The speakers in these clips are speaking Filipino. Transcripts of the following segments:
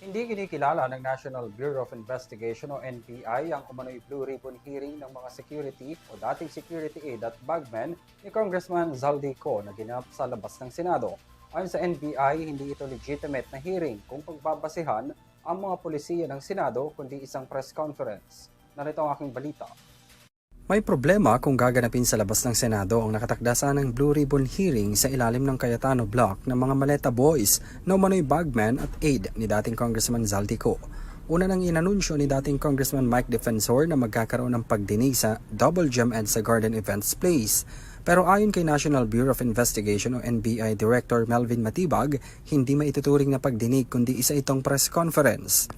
Hindi kinikilala ng National Bureau of Investigation o NBI ang umano'y Blue Ribbon hearing ng mga security o dating security aide at bagmen ni Congressman Zaldico na ginanap sa labas ng Senado. Ayon sa NBI, hindi ito legitimate na hearing kung pagbabasehan ang mga polisiya ng Senado kundi isang press conference. Narito ang aking balita. May problema kung gaganapin sa labas ng Senado ang nakatakdasan ng Blue Ribbon hearing sa ilalim ng Cayetano Block ng mga Maleta Boys na umano'y bagman at aide ni dating Congressman Zaldico. Una nang inanunsyo ni dating Congressman Mike Defensor na magkakaroon ng pagdinig sa Double Gem EDSA Garden Events Place. Pero ayon kay National Bureau of Investigation o NBI Director Melvin Matibag, hindi maituturing na pagdinig kundi isa itong press conference.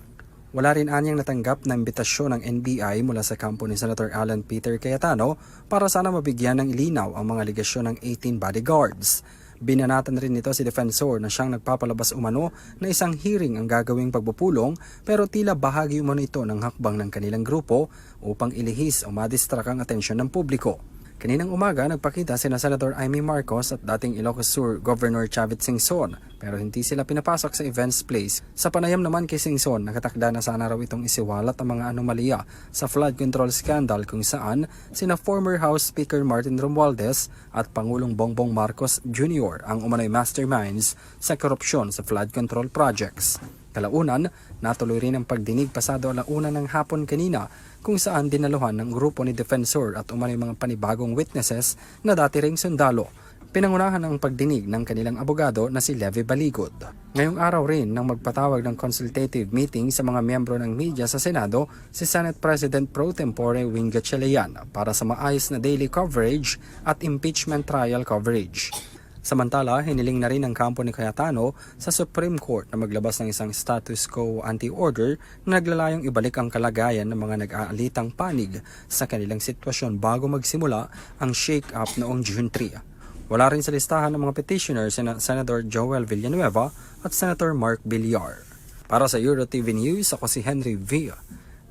Wala rin anyang natanggap na imbitasyon ng NBI mula sa kampo ni Senator Alan Peter Cayetano para sana mabigyan ng ilinaw ang mga aligasyon ng 18 bodyguards. Binanatan rin nito si Defensor na siyang nagpapalabas umano na isang hearing ang gagawing pagpupulong pero tila bahagi umano ito ng hakbang ng kanilang grupo upang ilihis o madistract ang atensyon ng publiko. Kaninang umaga, nagpakita sina Senator Amy Marcos at dating Ilocos Sur Governor Chavit Singson pero hindi sila pinapasok sa events place. Sa panayam naman kay Singson, nakatakda na sana raw itong isiwalat ang mga anomalya sa flood control scandal kung saan sina former House Speaker Martin Romualdez at Pangulong Bongbong Marcos Jr. ang umano'y masterminds sa korupsyon sa flood control projects. Kalaunan, natuloy rin ang pagdinig pasado alauna ng hapon kanina kung saan dinaluhan ng grupo ni Defensor at umano'y mga panibagong witnesses na dati ring sundalo. Pinangunahan ang pagdinig ng kanilang abogado na si Levy Baligod. Ngayong araw rin nang magpatawag ng consultative meeting sa mga miyembro ng media sa Senado si Senate President Pro Tempore Wing Gatchalian para sa maayos na daily coverage at impeachment trial coverage. Samantala, hiniling na rin ang kampo ni Cayetano sa Supreme Court na maglabas ng isang status quo anti-order na naglalayong ibalik ang kalagayan ng mga nag-aalitang panig sa kanilang sitwasyon bago magsimula ang shake-up noong June 3. Wala rin sa listahan ng mga petitioners sina Senator Joel Villanueva at Senator Mark Villar. Para sa EuroTV News, ako si Henry V.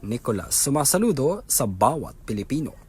Nicolas, sumasaludo sa bawat Pilipino.